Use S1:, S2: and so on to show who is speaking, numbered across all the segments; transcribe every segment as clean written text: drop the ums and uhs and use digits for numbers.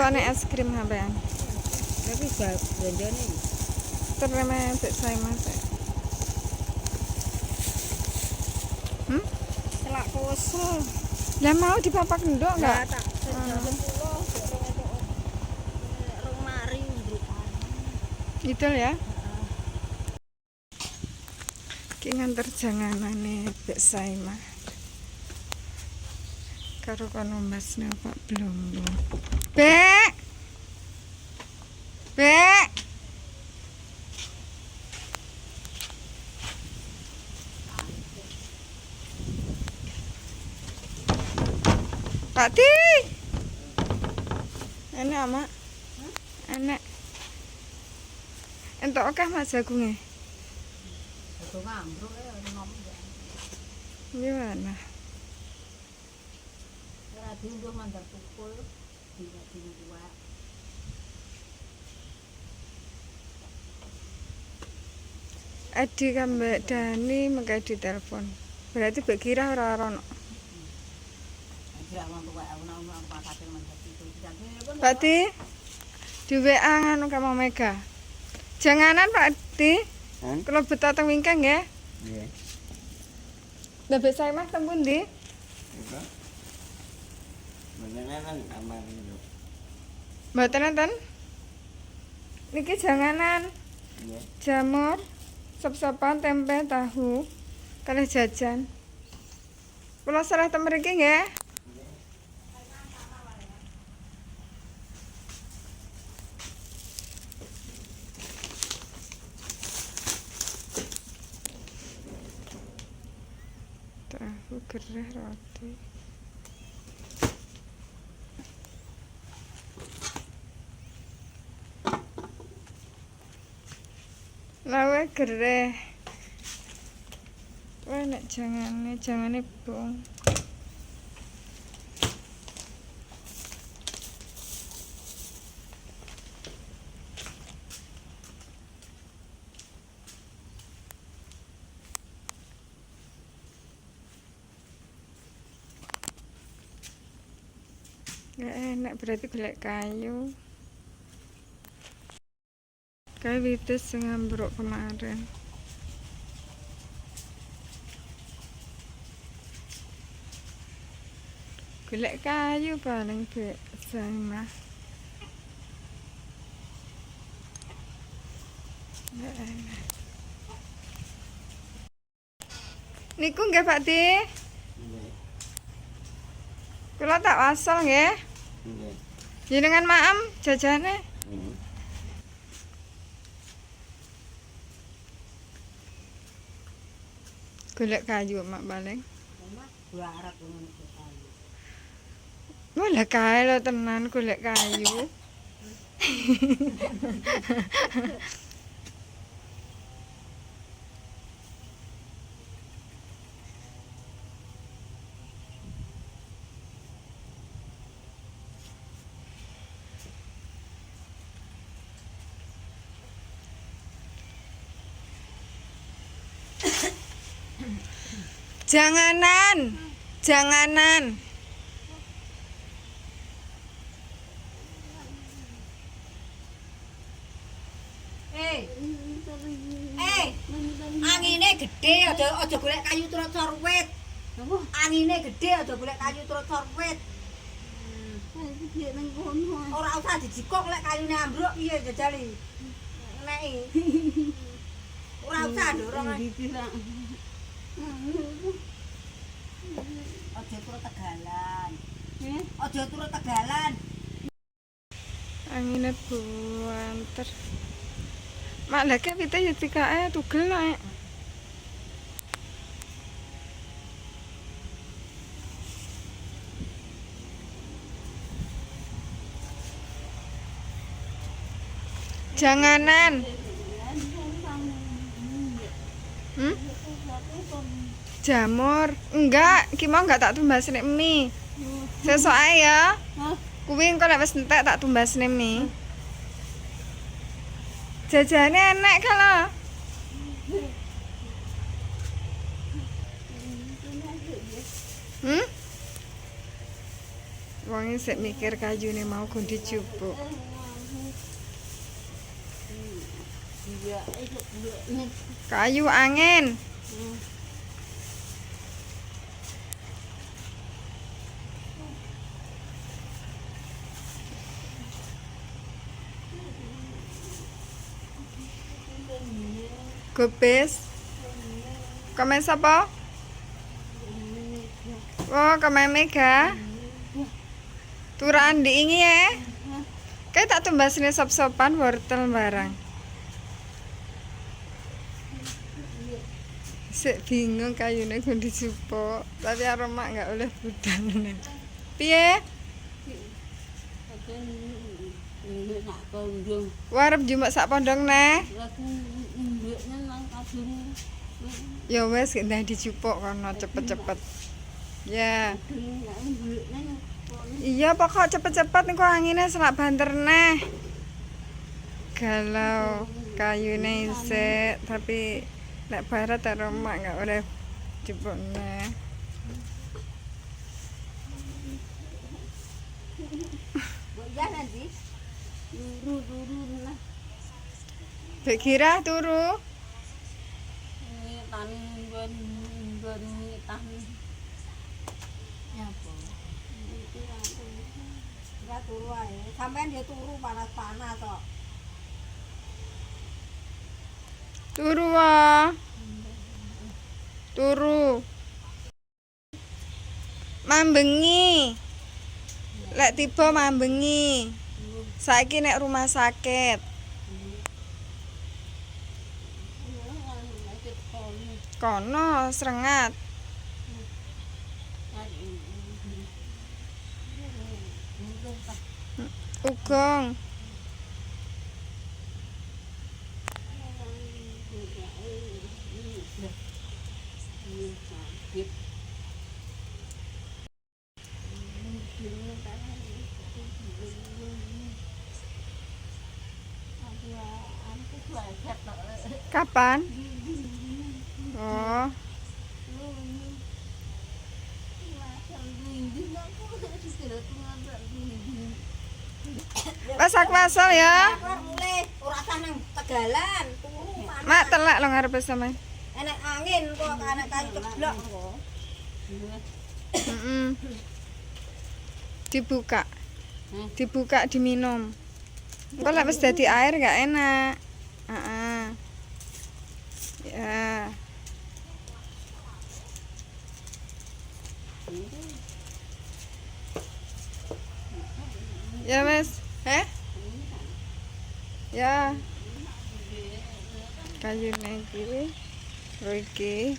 S1: Tukane es krim sampean.
S2: Tapi belanjane
S1: Terima saya mas.
S2: telak kosong.
S1: Lah mau dipapak ndok enggak?
S2: Tak jam 10 rong mari ndrukan.
S1: Itu ya. Ki nganter janganane Mbak Saimah. Karo kono Masne Pak Blombo. Bek. Bek. Pak Ti. Enak, Mak. Enak. Entuk akeh Mas jagunge.
S2: Itu ngambruk nom ya.
S1: Gimana?
S2: Ora diunduh mandar tukul dina
S1: Adi kambek Dani mengke ditelepon. Berarti Mbak Kira ora ono. Pak Ti, di WA nganu kamu Mega. Janganan Pak Ti. Kalau beto teng wingkang nggih.
S3: Nggih.
S1: Lah Mbak Saimah teng pundi?
S3: Itu. Beneran aman itu.
S1: Mboten enten. Niki janganan.
S3: Nggih.
S1: Jamur, sop-sopan, tempe, tahu, kalih jajan. Kula serah teng mriki nggih. Tahu gereh roti. Lawe gereh. Wah nek jangane bong. Gak enak berarti golek kayu. Kayu wites sing ambruk kemarin. Golek kayu paling biasa mah. Gak enak. Niku nggih Pak Ti.
S3: Nggih.
S1: Kula tak wasol nggih.
S3: Nggih.
S1: Jenengan maem jajane. Golek kayu mak paling.
S2: gula arak ngono kayu.
S1: Malah kae lho tenan golek kayu. Janganan. Janganan.
S2: Angine gedhe aja golek kayu terus corwet. Napa? Angine gedhe aja golek kayu terus corwet. Iki nang kono. Ora usah dijikok lek kayune ambruk piye jajali. Neki. Ora usah ndorong. Aja terus tegalan. Aja terus tegalan.
S1: Angine buanter. Mak lek pite yo tikae tugel nek. Janganan. Jamur. Enggak, ki mau enggak tak tumbasne mie. Sesuk ae ya. Kuwi engko nek wis entek tak tumbasne mie. Jajane enek kalau. Wong sik mikir kayune mau gon dijupuk.
S2: Iya, itu nih.
S1: Kayu angin. Gopes. Komen sapa? Oh, komen Mega. Turaan diingi ya. Kayak tak tumbasne sop-sopan wortel barang. Sik bingung kayune gon dijupuk, tapi aroma enggak oleh budal. Piye?
S2: Nak kondong.
S1: Warep jumek sak pondong neh.
S2: Lagu mbeknya nang kadung.
S1: Ya wis ndah dijupuk kono cepet-cepet. Ya. Iya pokok cepet-cepet niku angine selak banter neh. Galau kayune isik tapi nek barat aroma enggak oleh jupuk neh.
S2: Ya nanti. Turu nah.
S1: Bek Girah turu.
S2: Tani ben tani. Ya apa? Enggak turu ae. Sampean dia turu panas-panas kok.
S1: Turu wae. Turu. Mambengi. Lek tiba mambengi. Saiki nek rumah sakit. Kono Srengat. Ugong. Kapan? Oh. Pas aku asal ya.
S2: Mulai ora usah nang Tegalan, turu panas.
S1: Mak telak lo ngarepe sampe.
S2: Enak angin kok anak kayu ceblok kok.
S1: Dibuka. Dibuka diminum. Engko lek wis dadi air gak enak. Heeh. Ya. Ya wes, ya. Kayune iki. Lho iki.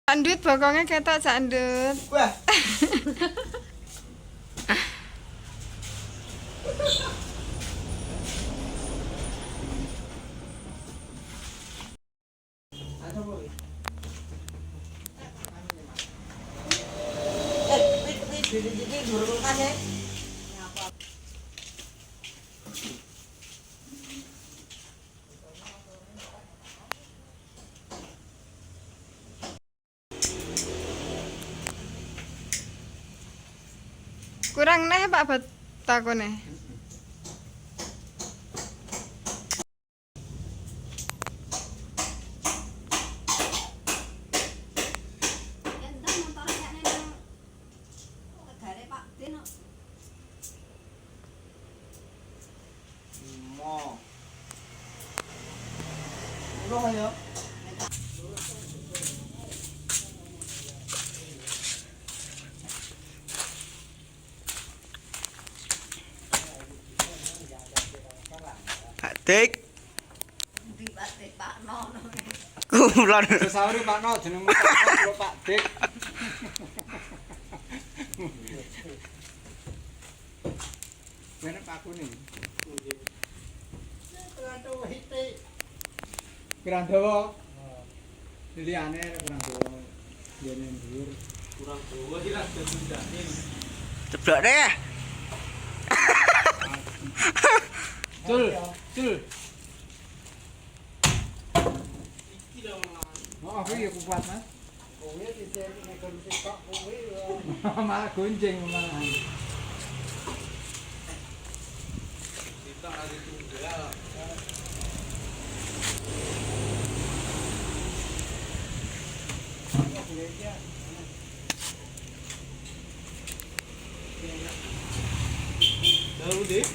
S1: Sandut bokonge ketok sandut.
S3: Wah.
S1: Kurang neh Pak takone.
S3: Mo. Lo ayo. Pak Dik.
S2: Di Pak Nono.
S3: Kulon.
S4: Sawri Pak No jeneng Pak Pak Dik. Wene Pak Kuning. Grandawa. Liyane Grandawa. Yene dhuwur. Kurang dawa iki lah dadi.
S3: Ceblok deh.
S4: Cul, cul. Oh, kuwi ya kuat, Mas. Kuwi dicek nek kok kuwi. Malah gonjing malahan. Tahu deh.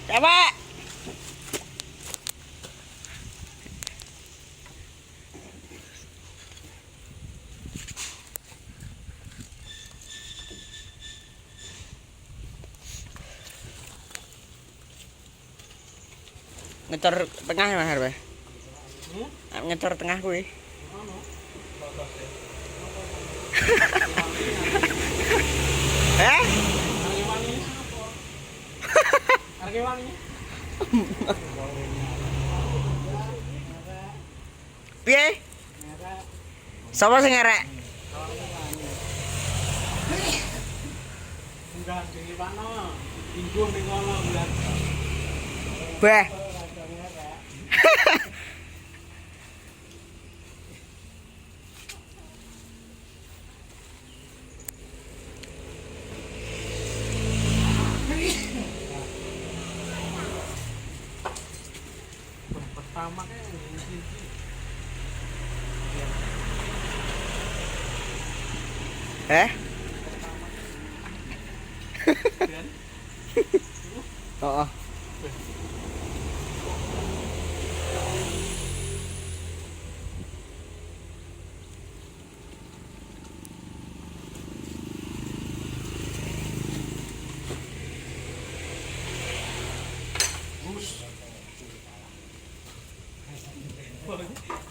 S3: Coba. Ngecor tengah Mas Harwe. Ngecor tengah kuwi. Eh?
S4: Harga wangi.
S3: Piye? Sapa sing ngerek?
S4: Enggak di mana. Minggu ning kono bulan.
S3: Beh.
S4: Pertama
S3: Eh? Oh.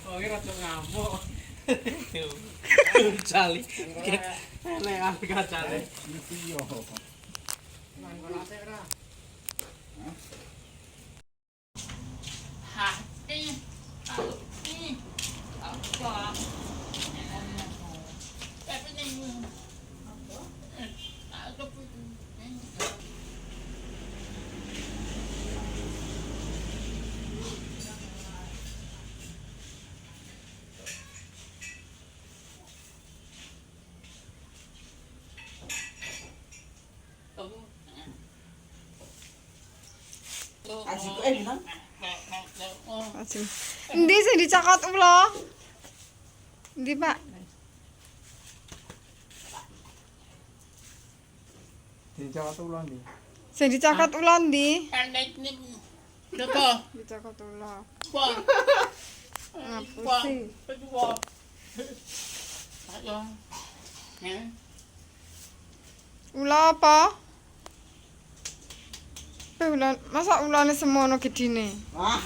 S4: Oh, ini rada ngamuk. Cali. Nek harga cali. Iya.
S3: Ajiku dina.
S1: Aji. Endi sing dicakot ula? Endi, Pak?
S4: Dicakot ulang ndi?
S1: Sing dicakot ula endi?
S5: Coba,
S1: Dicakot ula.
S5: wah,
S1: Ngapusi.
S5: kedua. Ayo. Ya.
S1: Ula apa? Ulan, masa ulane semono gedine?
S3: Ah.